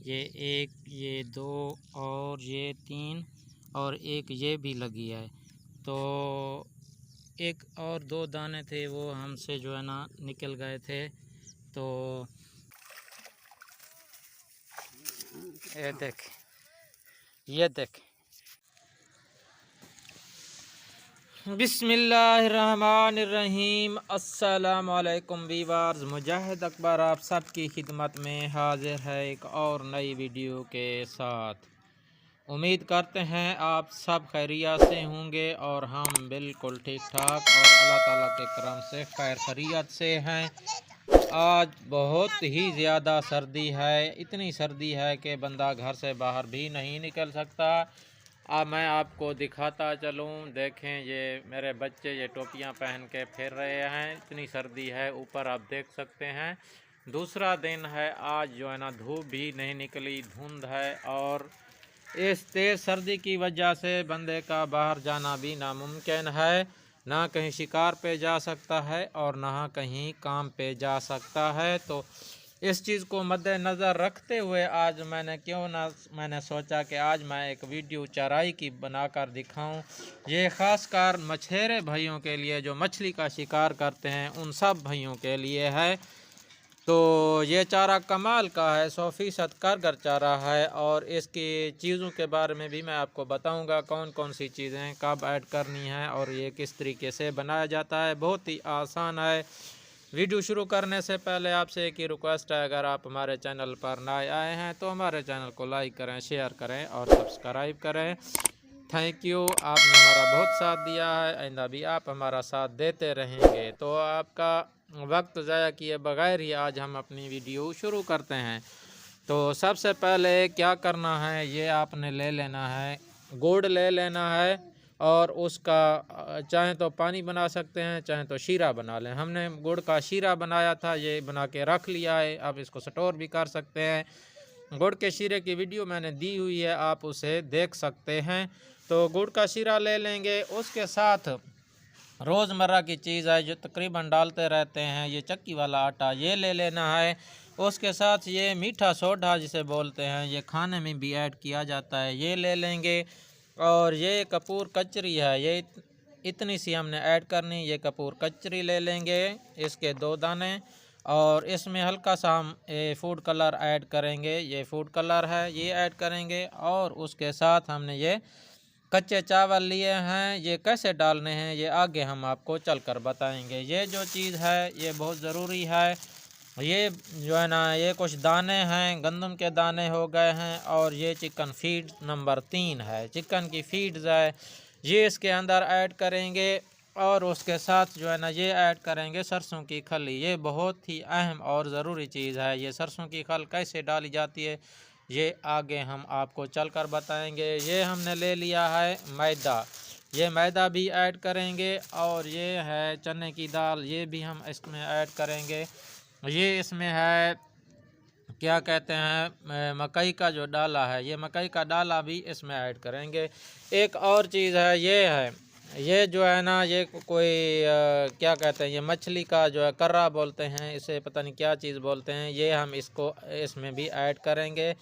ये एक, ये दो और ये तीन और एक ये भी लगी है। तो एक और दो दाने थे वो हमसे जो है ना निकल गए थे। तो ये देख, ये देख। बिस्मिल्लाहिर्रहमानिर्रहीम। अस्सलामुअलैकुम वीवर्स, मुजाहिद अकबर आप सबकी खिदमत में हाजिर है एक और नई वीडियो के साथ। उम्मीद करते हैं आप सब खैरियत से होंगे और हम बिल्कुल ठीक ठाक और अल्लाह ताला के करम से खैर खैरियत से हैं। आज बहुत ही ज़्यादा सर्दी है, इतनी सर्दी है कि बंदा घर से बाहर भी नहीं निकल सकता। अब मैं आपको दिखाता चलूँ। देखें, ये मेरे बच्चे ये टोपियाँ पहन के फिर रहे हैं, इतनी सर्दी है। ऊपर आप देख सकते हैं दूसरा दिन है आज, जो है ना धूप भी नहीं निकली, धुंध है। और इस तेज़ सर्दी की वजह से बंदे का बाहर जाना भी नामुमकिन है। ना कहीं शिकार पे जा सकता है और ना कहीं काम पे जा सकता है। तो इस चीज़ को मद्देनज़र रखते हुए आज मैंने सोचा कि आज मैं एक वीडियो चराई की बनाकर दिखाऊं। ये ख़ासकर मछेरे भाइयों के लिए जो मछली का शिकार करते हैं, उन सब भाइयों के लिए है। तो ये चारा कमाल का है, 100% कारगर चारा है। और इसकी चीज़ों के बारे में भी मैं आपको बताऊंगा, कौन कौन सी चीज़ें कब ऐड करनी है और ये किस तरीके से बनाया जाता है। बहुत ही आसान है। वीडियो शुरू करने से पहले आपसे एक ही रिक्वेस्ट है, अगर आप हमारे चैनल पर नए आए हैं तो हमारे चैनल को लाइक करें, शेयर करें और सब्सक्राइब करें। थैंक यू, आपने हमारा बहुत साथ दिया है, आइंदा भी आप हमारा साथ देते रहेंगे। तो आपका वक्त ज़ाया किए बगैर ही आज हम अपनी वीडियो शुरू करते हैं। तो सबसे पहले क्या करना है, ये आपने ले लेना है, गुड़ ले लेना है। और उसका चाहे तो पानी बना सकते हैं, चाहे तो शीरा बना लें। हमने गुड़ का शीरा बनाया था, ये बना के रख लिया है। आप इसको स्टोर भी कर सकते हैं। गुड़ के शीरे की वीडियो मैंने दी हुई है, आप उसे देख सकते हैं। तो गुड़ का शीरा ले लेंगे। उसके साथ रोज़मर्रा की चीज़ है जो तकरीबन डालते रहते हैं, ये चक्की वाला आटा, ये ले लेना है। उसके साथ ये मीठा सोडा जिसे बोलते हैं, ये खाने में भी ऐड किया जाता है, ये ले लेंगे। और ये कपूर कचरी है, ये इतनी सी हमने ऐड करनी। ये कपूर कचरी ले लेंगे, इसके 2 दाने। और इसमें हल्का सा हम फूड कलर ऐड करेंगे, ये फूड कलर है, ये ऐड करेंगे। और उसके साथ हमने ये कच्चे चावल लिए हैं, ये कैसे डालने हैं ये आगे हम आपको चलकर बताएंगे। ये जो चीज़ है ये बहुत ज़रूरी है। ये जो है ना, ये कुछ दाने हैं, गंदम के दाने हो गए हैं। और ये चिकन फीड नंबर 3 है, चिकन की फीड्स है, ये इसके अंदर ऐड करेंगे। और उसके साथ जो है ना ये ऐड करेंगे सरसों की खली। ये बहुत ही अहम और ज़रूरी चीज़ है। ये सरसों की खल कैसे डाली जाती है ये आगे हम आपको चलकर बताएंगे। ये हमने ले लिया है मैदा, ये मैदा भी ऐड करेंगे। और ये है चने की दाल, ये भी हम इसमें ऐड करेंगे। ये इसमें है क्या कहते हैं, मकई का जो डाला है, ये मकई का डाला भी इसमें ऐड करेंगे। एक और चीज़ है, ये है, ये जो है ना, ये कोई क्या कहते हैं, ये मछली का जो है कर्रा बोलते हैं, इसे पता नहीं क्या चीज़ बोलते हैं, ये हम इसको इसमें भी ऐड करेंगे।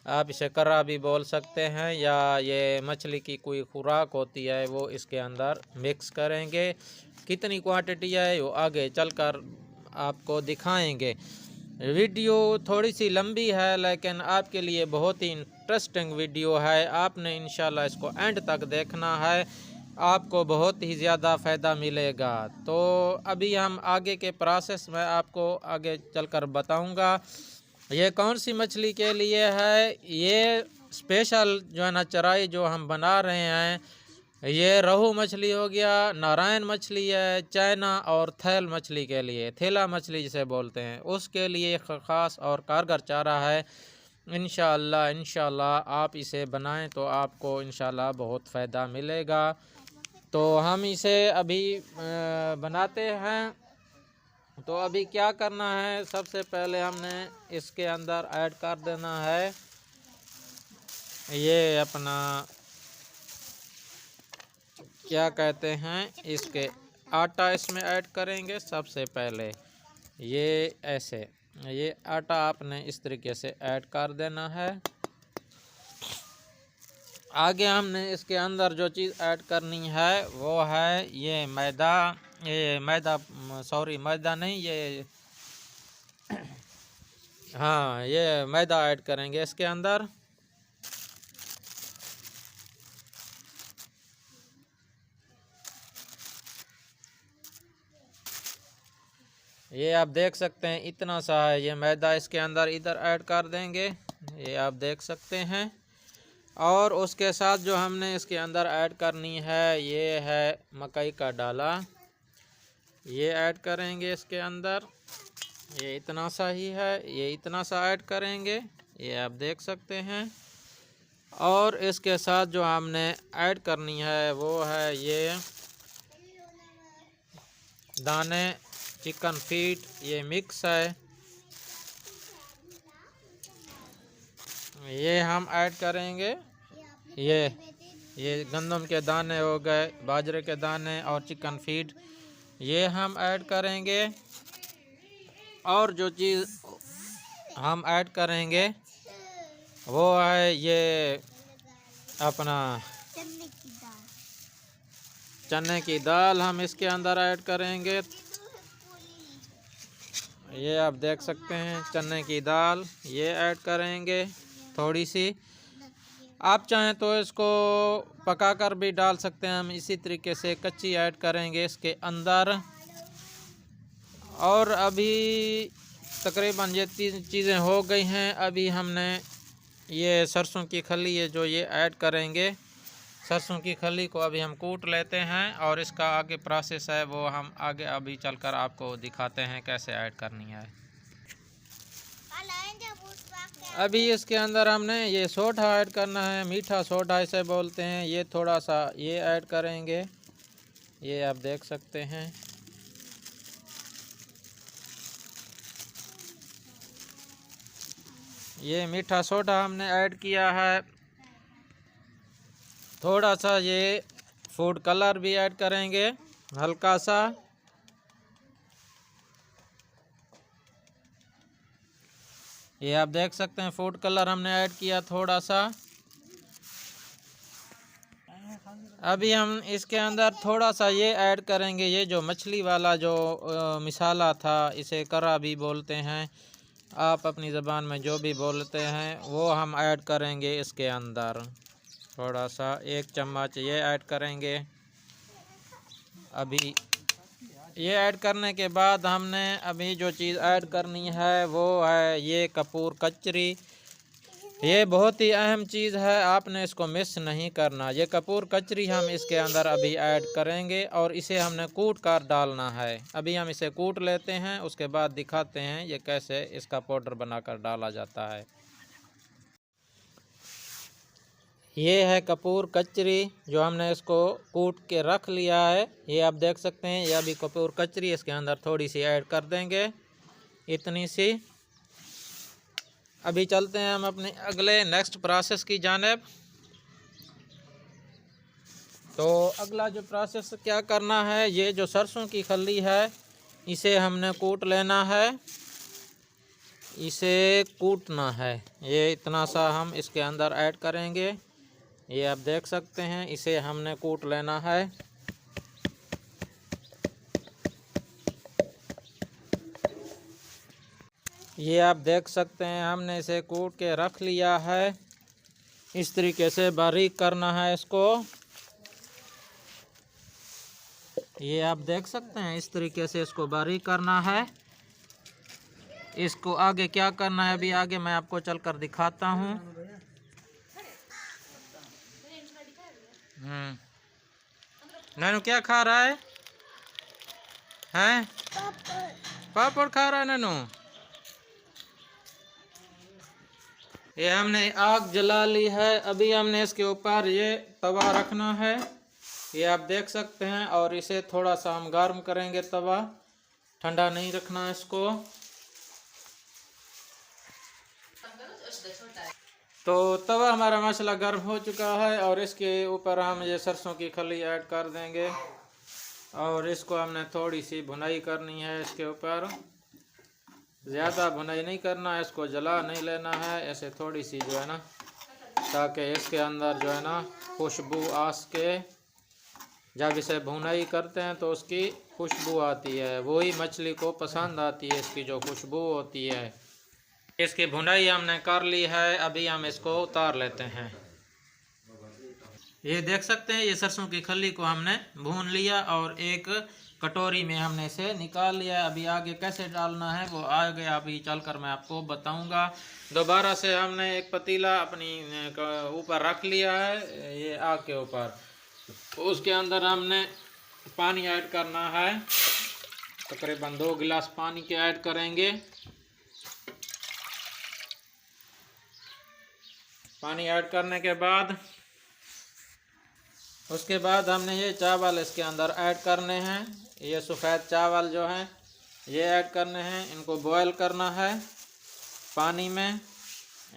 आप इसे कर्रा भी बोल सकते हैं, या ये मछली की कोई खुराक होती है वो इसके अंदर मिक्स करेंगे। कितनी क्वांटिटी है वो आगे चलकर आपको दिखाएंगे। वीडियो थोड़ी सी लंबी है लेकिन आपके लिए बहुत ही इंटरेस्टिंग वीडियो है। आपने इंशाल्लाह इसको एंड तक देखना है, आपको बहुत ही ज़्यादा फ़ायदा मिलेगा। तो अभी हम आगे के प्रोसेस में आपको आगे चलकर बताऊंगा। ये कौन सी मछली के लिए है, ये स्पेशल जो है ना चराई जो हम बना रहे हैं, ये रोहू मछली हो गया, नारायण मछली है, चाइना और थैल मछली के लिए, थैला मछली जिसे बोलते हैं, उसके लिए ख़ास और कारगर चारा है। इंशाल्लाह आप इसे बनाएं तो आपको इंशाल्लाह बहुत फ़ायदा मिलेगा। तो हम इसे अभी बनाते हैं। तो अभी क्या करना है, सबसे पहले हमने इसके अंदर ऐड कर देना है ये अपना क्या कहते हैं, इसके आटा इसमें ऐड करेंगे सबसे पहले। ये ऐसे ये आटा आपने इस तरीके से ऐड कर देना है। आगे हमने इसके अंदर जो चीज़ ऐड करनी है वो है ये मैदा। ये मैदा, सॉरी मैदा नहीं, ये हाँ, ये मैदा ऐड करेंगे इसके अंदर। ये आप देख सकते हैं इतना सा है ये मैदा, इसके अंदर इधर ऐड कर देंगे, ये आप देख सकते हैं। और उसके साथ जो हमने इसके अंदर ऐड करनी है ये है मकई का डाला, ये ऐड करेंगे इसके अंदर। ये इतना सा ही है, ये इतना सा ऐड करेंगे, ये आप देख सकते हैं। और इसके साथ जो हमने ऐड करनी है वो है ये दाने चिकन फीट, ये मिक्स है, ये हम ऐड करेंगे। ये गंदम के दाने हो गए, बाजरे के दाने और चिकन फीड, ये हम ऐड करेंगे। और जो चीज़ हम ऐड करेंगे वो है ये अपना चने की दाल हम इसके अंदर ऐड करेंगे। ये आप देख सकते हैं चने की दाल, ये ऐड करेंगे थोड़ी सी। आप चाहें तो इसको पकाकर भी डाल सकते हैं, हम इसी तरीके से कच्ची ऐड करेंगे इसके अंदर। और अभी तकरीबन ये 3 चीज़ें हो गई हैं। अभी हमने ये सरसों की खली है जो ये ऐड करेंगे। सरसों की खली को अभी हम कूट लेते हैं और इसका आगे प्रोसेस है वो हम आगे अभी चलकर आपको दिखाते हैं कैसे ऐड करनी है। अभी इसके अंदर हमने ये सोडा ऐड करना है, मीठा सोडा इसे बोलते हैं। ये थोड़ा सा ये ऐड करेंगे, ये आप देख सकते हैं। ये मीठा सोडा हमने ऐड किया है। थोड़ा सा ये फूड कलर भी ऐड करेंगे हल्का सा। ये आप देख सकते हैं फूड कलर हमने ऐड किया थोड़ा सा। अभी हम इसके अंदर थोड़ा सा ये ऐड करेंगे, ये जो मछली वाला जो मसाला था, इसे करा भी बोलते हैं, आप अपनी ज़बान में जो भी बोलते हैं वो हम ऐड करेंगे इसके अंदर। थोड़ा सा 1 चम्मच ये ऐड करेंगे। अभी ये ऐड करने के बाद हमने अभी जो चीज़ ऐड करनी है वो है ये कपूर कचरी। ये बहुत ही अहम चीज़ है, आपने इसको मिस नहीं करना। ये कपूर कचरी हम इसके अंदर अभी ऐड करेंगे और इसे हमने कूट कर डालना है। अभी हम इसे कूट लेते हैं, उसके बाद दिखाते हैं ये कैसे इसका पाउडर बनाकर डाला जाता है। ये है कपूर कचरी जो हमने इसको कूट के रख लिया है, ये आप देख सकते हैं। ये अभी कपूर कचरी इसके अंदर थोड़ी सी ऐड कर देंगे, इतनी सी। अभी चलते हैं हम अपने अगले नेक्स्ट प्रोसेस की जानिब। तो अगला जो प्रोसेस क्या करना है, ये जो सरसों की खली है इसे हमने कूट लेना है, इसे कूटना है। ये इतना सा हम इसके अंदर ऐड करेंगे, ये आप देख सकते हैं। इसे हमने कूट लेना है। ये आप देख सकते हैं हमने इसे कूट के रख लिया है। इस तरीके से बारीक करना है इसको, ये आप देख सकते हैं। इस तरीके से इसको बारीक करना है। इसको आगे क्या करना है अभी आगे मैं आपको चलकर दिखाता हूँ। नैनू क्या खा रहा है? हैं? पापड़ खा रहा है नैनू। ये हमने आग जला ली है। अभी हमने इसके ऊपर ये तवा रखना है, ये आप देख सकते हैं। और इसे थोड़ा सा हम गर्म करेंगे, तवा ठंडा नहीं रखना है इसको। तो तवा हमारा मसाला गर्म हो चुका है और इसके ऊपर हम ये सरसों की खली ऐड कर देंगे और इसको हमने थोड़ी सी भुनाई करनी है इसके ऊपर। ज़्यादा भुनाई नहीं करना है, इसको जला नहीं लेना है, ऐसे थोड़ी सी जो है ना, ताकि इसके अंदर जो है ना खुशबू आ सके। जब इसे भुनाई करते हैं तो उसकी खुशबू आती है, वही मछली को पसंद आती है, इसकी जो खुशबू होती है। इसकी भुनाई हमने कर ली है, अभी हम इसको उतार लेते हैं। ये देख सकते हैं, ये सरसों की खली को हमने भून लिया और एक कटोरी में हमने इसे निकाल लिया। अभी आगे कैसे डालना है वो आगे अभी चलकर मैं आपको बताऊंगा। दोबारा से हमने एक पतीला अपनी ऊपर रख लिया है, ये आग के ऊपर। उसके अंदर हमने पानी ऐड करना है, तकरीबन 2 गिलास पानी के ऐड करेंगे। पानी ऐड करने के बाद उसके बाद हमने ये चावल इसके अंदर ऐड करने हैं। ये सफ़ेद चावल जो हैं ये ऐड करने हैं, इनको बॉयल करना है पानी में।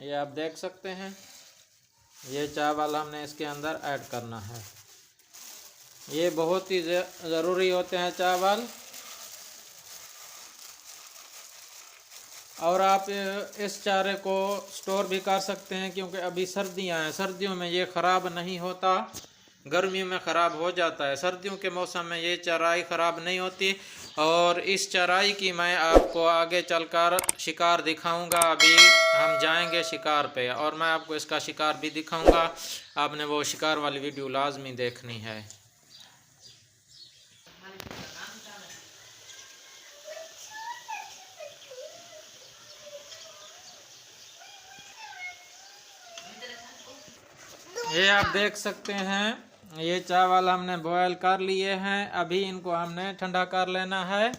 ये आप देख सकते हैं, ये चावल हमने इसके अंदर ऐड करना है। ये बहुत ही ज़रूरी होते हैं चावल। और आप इस चारे को स्टोर भी कर सकते हैं, क्योंकि अभी सर्दियां हैं, सर्दियों में ये ख़राब नहीं होता, गर्मियों में ख़राब हो जाता है। सर्दियों के मौसम में ये चराई ख़राब नहीं होती। और इस चराई की मैं आपको आगे चलकर शिकार दिखाऊंगा। अभी हम जाएंगे शिकार पे और मैं आपको इसका शिकार भी दिखाऊंगा। आपने वो शिकार वाली वीडियो लाजमी देखनी है। ये आप देख सकते हैं, ये चावल हमने बॉयल कर लिए हैं। अभी इनको हमने ठंडा कर लेना है,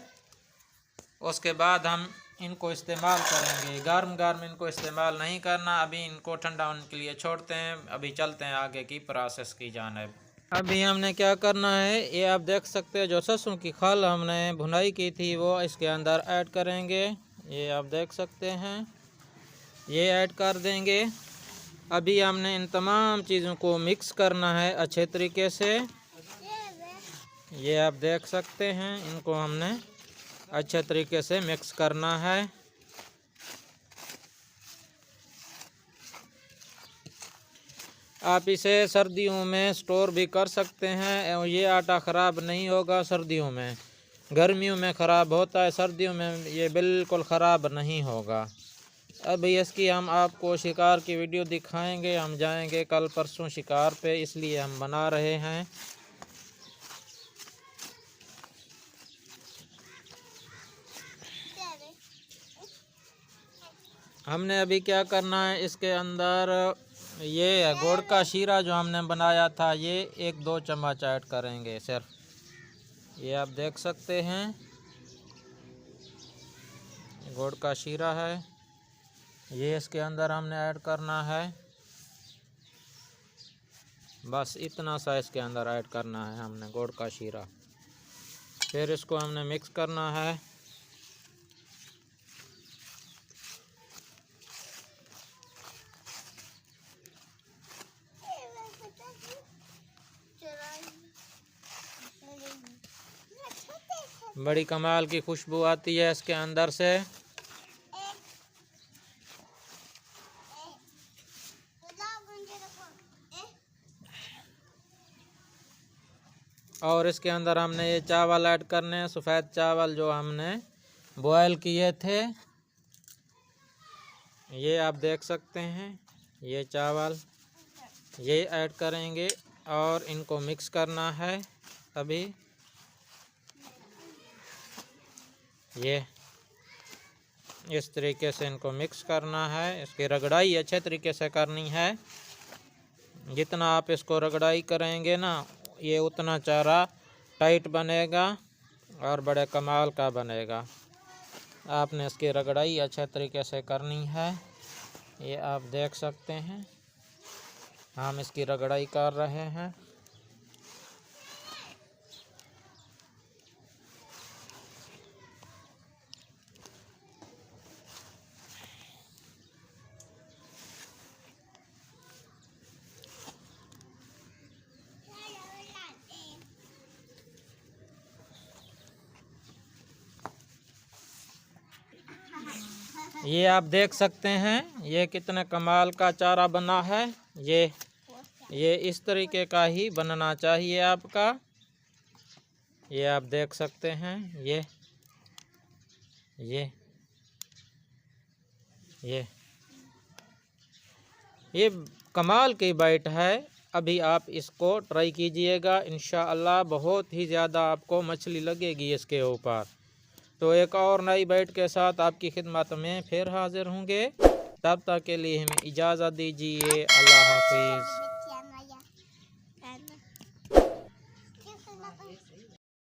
उसके बाद हम इनको इस्तेमाल करेंगे। गर्म गर्म इनको इस्तेमाल नहीं करना, अभी इनको ठंडा होने के लिए छोड़ते हैं। अभी चलते हैं आगे की प्रोसेस की जानिब। अभी हमने क्या करना है, ये आप देख सकते हैं, जो सरसों की खल हमने भुनाई की थी वो इसके अंदर ऐड करेंगे। ये आप देख सकते हैं, ये ऐड कर देंगे। अभी हमने इन तमाम चीज़ों को मिक्स करना है अच्छे तरीके से। ये आप देख सकते हैं, इनको हमने अच्छे तरीके से मिक्स करना है। आप इसे सर्दियों में स्टोर भी कर सकते हैं, ये आटा ख़राब नहीं होगा सर्दियों में। गर्मियों में ख़राब होता है, सर्दियों में ये बिल्कुल ख़राब नहीं होगा। अभी इसकी हम आपको शिकार की वीडियो दिखाएंगे। हम जाएंगे कल परसों शिकार पे, इसलिए हम बना रहे हैं। हमने अभी क्या करना है, इसके अंदर ये गुड़ का शीरा जो हमने बनाया था, ये 1-2 चम्मच ऐड करेंगे सिर्फ। ये आप देख सकते हैं, गुड़ का शीरा है, ये इसके अंदर हमने ऐड करना है। बस इतना सा इसके अंदर ऐड करना है हमने गुड़ का शीरा। फिर इसको हमने मिक्स करना है। बड़ी कमाल की खुशबू आती है इसके अंदर से। और इसके अंदर हमने ये चावल ऐड करने हैं, सफ़ेद चावल जो हमने बॉयल किए थे। ये आप देख सकते हैं, ये चावल ये ऐड करेंगे और इनको मिक्स करना है। अभी ये इस तरीके से इनको मिक्स करना है। इसकी रगड़ाई अच्छे तरीके से करनी है। जितना आप इसको रगड़ाई करेंगे ना, ये उतना चारा टाइट बनेगा और बड़े कमाल का बनेगा। आपने इसकी रगड़ाई अच्छे तरीके से करनी है। ये आप देख सकते हैं, हम इसकी रगड़ाई कर रहे हैं। ये आप देख सकते हैं ये कितना कमाल का चारा बना है। ये इस तरीके का ही बनना चाहिए आपका। ये आप देख सकते हैं ये कमाल की बाइट है। अभी आप इसको ट्राई कीजिएगा, इंशाअल्लाह बहुत ही ज़्यादा आपको मछली लगेगी इसके ऊपर। तो एक और नई बाइट के साथ आपकी खिदमत में फिर हाजिर होंगे। तब तक के लिए हमें इजाज़त दीजिए। अल्लाह हाफिज़।